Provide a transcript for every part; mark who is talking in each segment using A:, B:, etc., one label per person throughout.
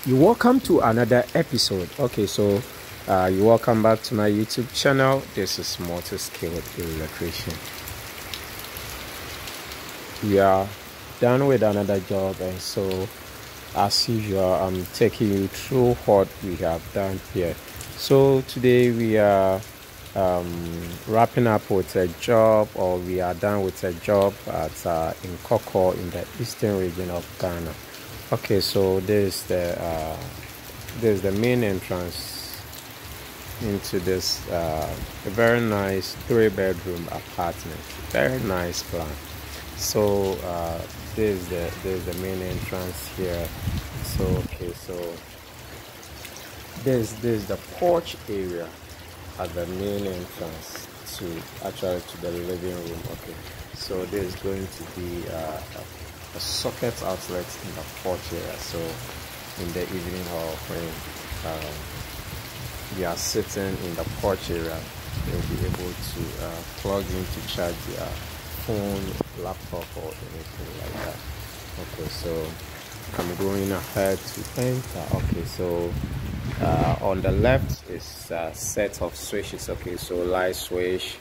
A: You're welcome to another episode. Okay, so you're welcome back to my YouTube channel. This is multi-skilled electrician. We are done with another job, and so as usual I'm taking you through what we have done here. So today we are wrapping up with a job, or we are done with a job at Nkawkaw in the eastern region of Ghana. Okay, so this is the main entrance into this very nice 3-bedroom apartment. Very nice plan. So this is the main entrance here. So okay, so this is the porch area at the main entrance to the living room. Okay, so there's going to be a socket outlet in the porch area. So in the evening, or when we are sitting in the porch area, they'll be able to plug in to charge their phone, laptop, or anything like that. Okay, so I'm going ahead to enter. Okay, so on the left is a set of switches. Okay, so light switch,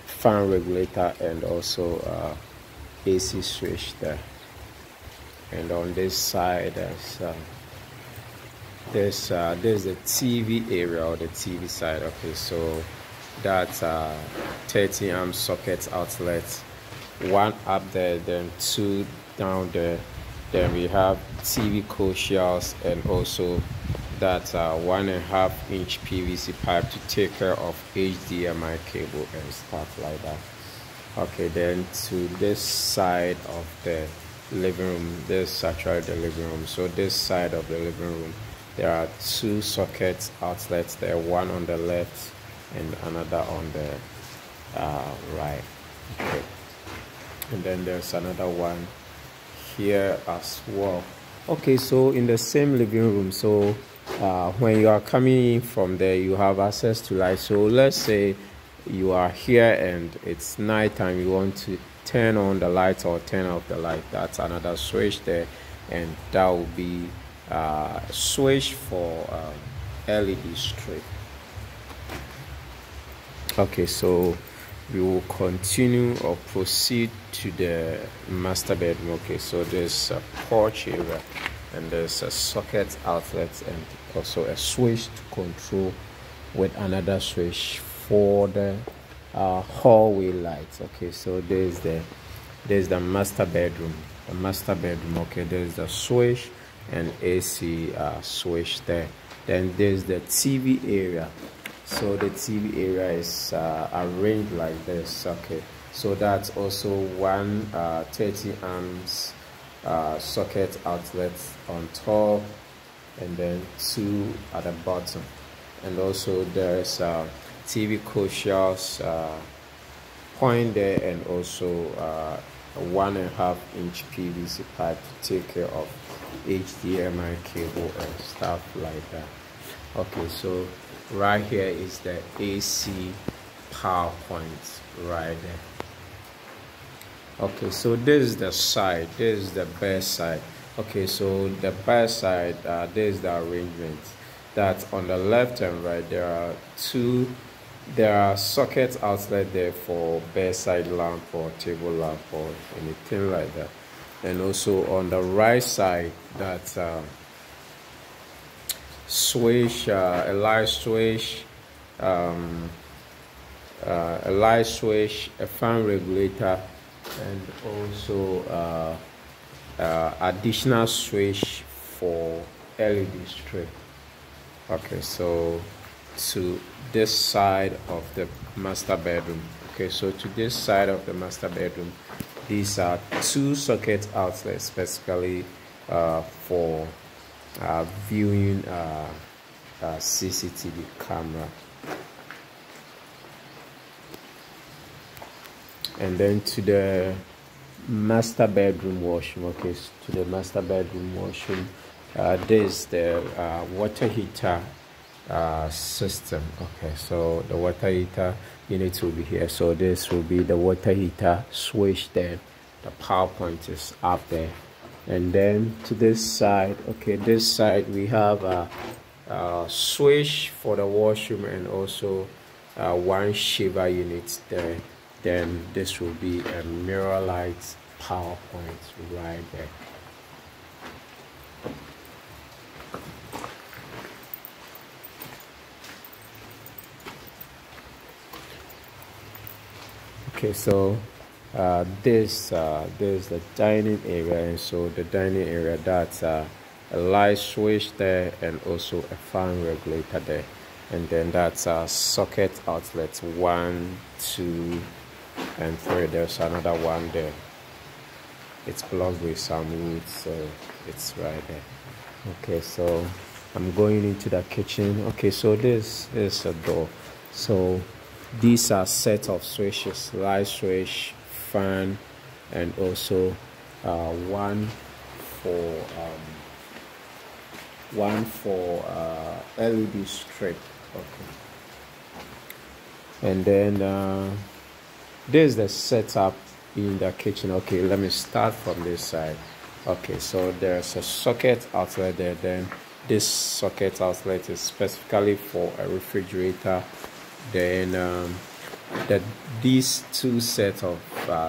A: fan regulator, and also AC switch there. And on this side there's the TV area, or the TV side. Okay, so that's 30 amp socket outlet, one up there, then two down there. Then we have TV coaxials, and also that 1.5 inch PVC pipe to take care of HDMI cable and stuff like that. Okay, then to this side of the living room, this is actually the living room. So this side of the living room, there are two socket outlets there, one on the left and another on the right. Okay, and then there's another one here as well. Okay, so in the same living room, so when you are coming in from there, you have access to light. So let's say you are here and it's night time, you want to turn on the light or turn off the light. That's another switch there, and that will be switch for LED strip. Okay, so we will continue or proceed to the master bedroom. Okay, so there's a porch area, and there's a socket outlet, and also a switch to control with another switch for the hallway lights. Okay, so there's the master bedroom. Okay, there's the switch and AC switch there. Then there's the TV area. So the TV area is arranged like this. Okay, so that's also one 30 amps socket outlet on top, and then two at the bottom. And also there's TV coaxials point there, and also 1.5 inch PVC pipe to take care of HDMI cable and stuff like that. Okay, so right here is the AC power point right there. Okay, so this is the side, this is the back side. Okay, so the back side, this is the arrangement. That on the left and right, there are socket outlets there for bedside lamp or table lamp or anything like that. And also on the right side, that's switch, a light switch, a fan regulator, and also additional switch for LED strip. Okay, so to this side of the master bedroom. Okay, so to this side of the master bedroom, these are two socket outlets specifically for viewing CCTV camera. And then to the master bedroom washroom. Okay, so to the master bedroom washroom, this is the water heater system. Okay, so the water heater unit will be here. So this will be the water heater switch there. the power point is up there. And then to this side, okay, this side we have a switch for the washroom and also one shaver unit there. Then this will be a mirror light power point right there. Okay, so this is the dining area, and so the dining area, that's a light switch there and also a fan regulator there, and then that's a socket outlet 1, 2 and 3. There's another one there. It's blocked with some wood, so it's right there. Okay, so I'm going into the kitchen. Okay, so this is a door. So these are set of switches: light switch, fan, and also one for LED strip. Okay, and then this is the setup in the kitchen. Okay, let me start from this side. Okay, so there's a socket outlet there. Then this socket outlet is specifically for a refrigerator. Then these two sets of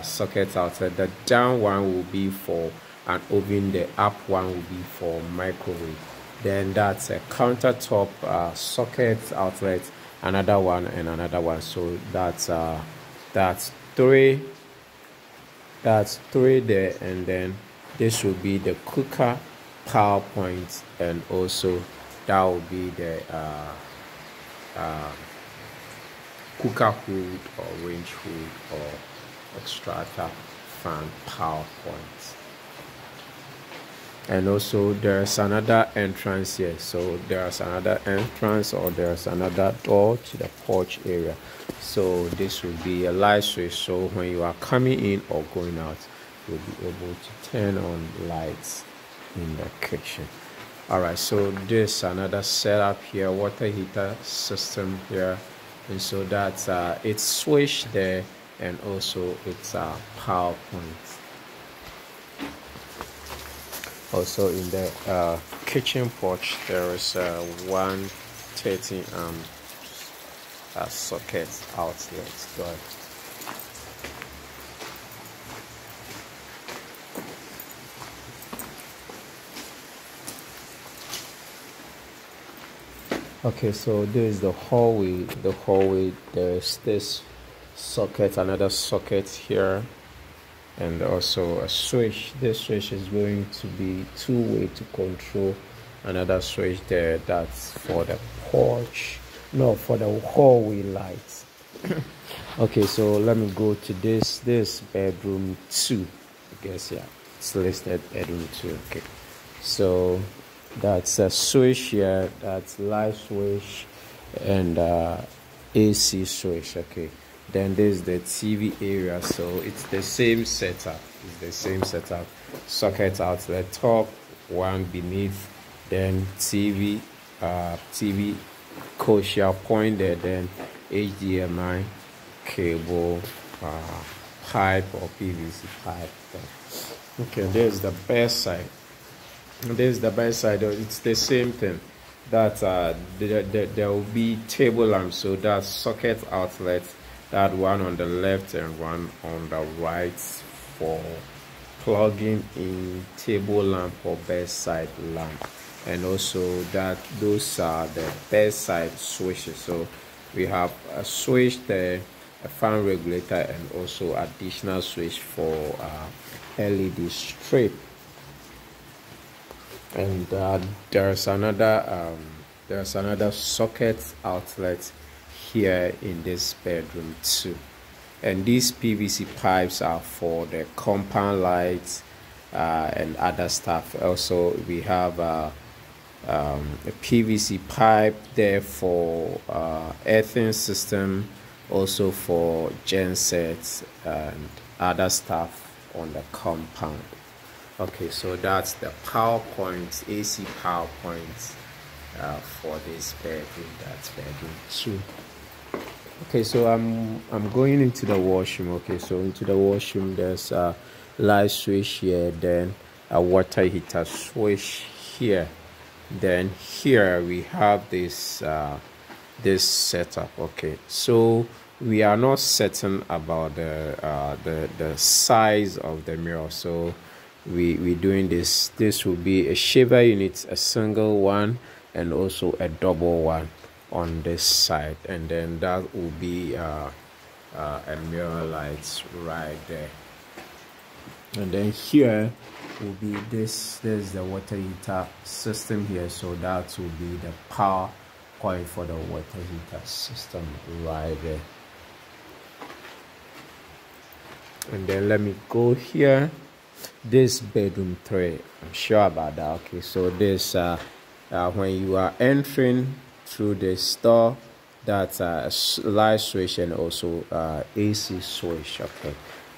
A: socket outlet, the down one will be for an oven, the up one will be for microwave. Then that's a countertop socket outlet, another one and another one. So that's three there, and then this will be the cooker power point, and also that will be the cooker hood or range hood or extractor fan power point. And also there's another entrance here, so there's another entrance, or there's another door to the porch area. So this will be a light switch, so when you are coming in or going out, you'll be able to turn on lights in the kitchen. All right, so this another setup here, water heater system here, and so that's it's switched there, and also it's a power point. Also in the kitchen porch, there is a 130 socket outlet. Go ahead. Okay, so this is the hallway. There's this socket, another socket here, and also a switch. This switch is going to be two-way to control another switch there. That's for the porch, no, for the hallway lights. Okay, so let me go to this bedroom 2. I guess, yeah, it's listed bedroom 2. Okay, so that's a switch here, that's light switch and AC switch. Okay, then this is the TV area, so it's the same setup. Socket outlet top, one beneath, then TV coaxial point there, then HDMI cable, pipe or PVC pipe. Okay, there's the best side. It's the same thing. That there will be table lamps, so that's socket outlet, that one on the left and one on the right for plugging in table lamp or bedside lamp. And also that those are the bedside switches. So we have a switch there, a fan regulator, and also additional switch for LED strip. And there's another socket outlet here in this bedroom too. And these PVC pipes are for the compound lights and other stuff. Also, we have a PVC pipe there for earthing system, also for gensets and other stuff on the compound. Okay, so that's the power point, AC power point for this bedroom. That's bedroom 2. Okay, so I'm going into the washroom. Okay, so into the washroom, there's light switch here, then a water heater switch here. Then here we have this this setup. Okay, so we are not certain about the size of the mirror, so we doing this. This will be a shaver unit, a single one, and also a double one on this side, and then that will be a mirror light right there. And then here will be this. There's the water heater system here, so that will be the power point for the water heater system right there. And then let me go here. This bedroom 3, I'm sure about that. Okay, so this when you are entering through the store, that's a light switch and also AC switch. Okay,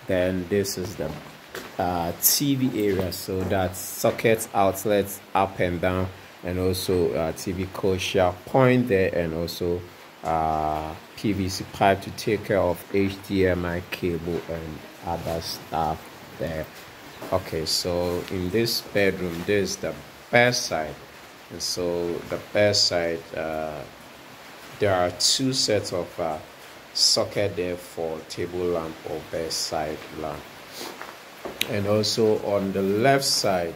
A: then this is the TV area, so that's sockets, outlets up and down, and also TV closure point there, and also PVC pipe to take care of HDMI cable and other stuff there. Okay, so in this bedroom, this is the best side, and so the best side, there are 2 sets of socket there for table lamp or bedside lamp. And also on the left side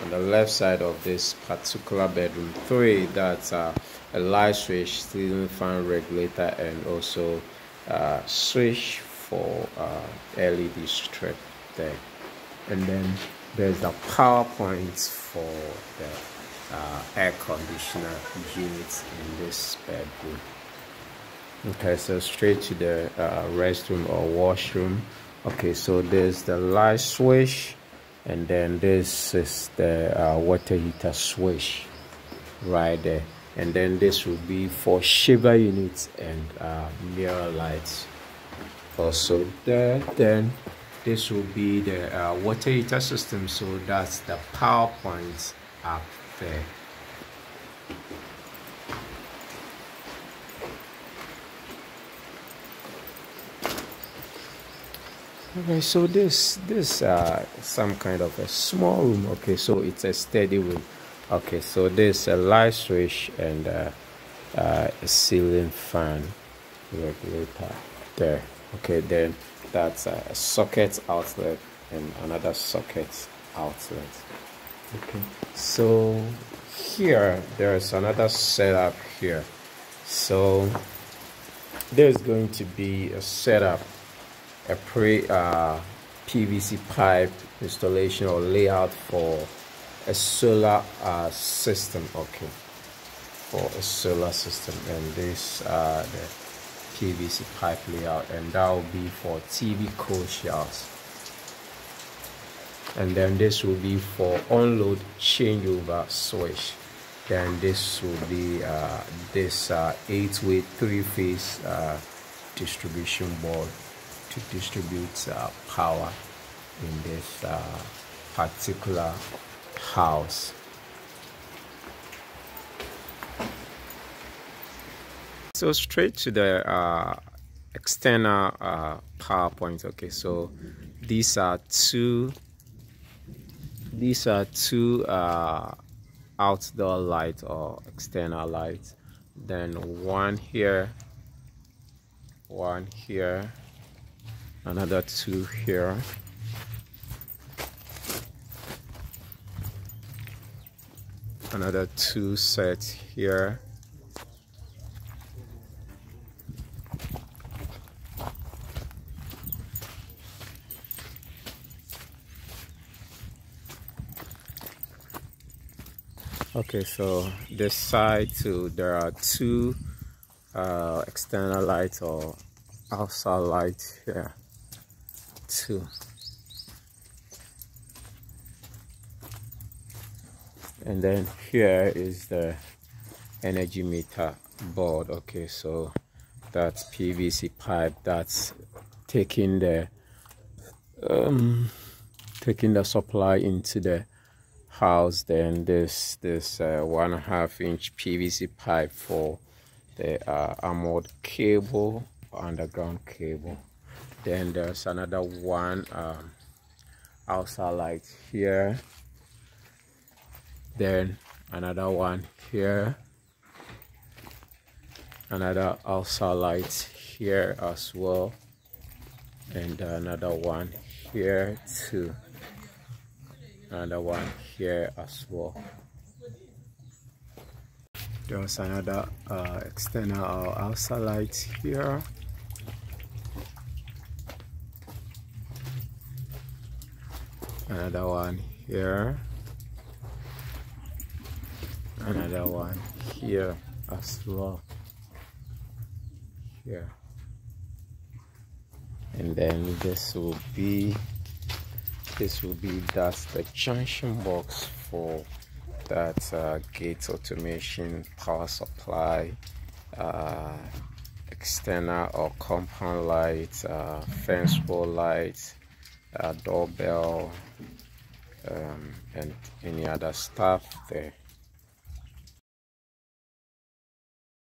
A: of this particular bedroom 3, that's a light switch, ceiling fan regulator, and also switch for LED strip there. And then there's the power points for the air conditioner units in this bedroom. Okay, so straight to the restroom or washroom. Okay, so there's the light switch, and then this is the water heater switch right there. And then this will be for shaver units and mirror lights also there. Then this will be the water heater system, so that's the power points up there. Okay, so this some kind of a small room. Okay, so it's a steady room. Okay, so there's a light switch and a ceiling fan regulator there. Okay, then that's a socket outlet and another socket outlet. Okay, so here there's another setup here. So there's going to be a setup, a PVC pipe installation or layout for a solar system. Okay, for a solar system, and this the PVC pipe layout, and that will be for TV closures. And then this will be for unload changeover switch. Then this will be this 8-way 3-phase distribution board to distribute power in this particular house. So straight to the external power point. Okay, so these are two outdoor lights or external lights, then one here, another 2 here, another 2 sets here, okay. So this side too, there are 2 external lights or outside lights here too. And then here is the energy meter board. Okay, so that's PVC pipe that's taking the supply into the house. Then this 1.5-inch PVC pipe for the armored cable, underground cable. Then there's another one outside light here, then another one here, another outside light here as well, and another one here too, another one here as well. There's another external or outside light here, another one here, another one here as well, here, and then this will be that's the junction box for that gate automation, power supply, external or compound light, fence pole light, doorbell, and any other stuff there.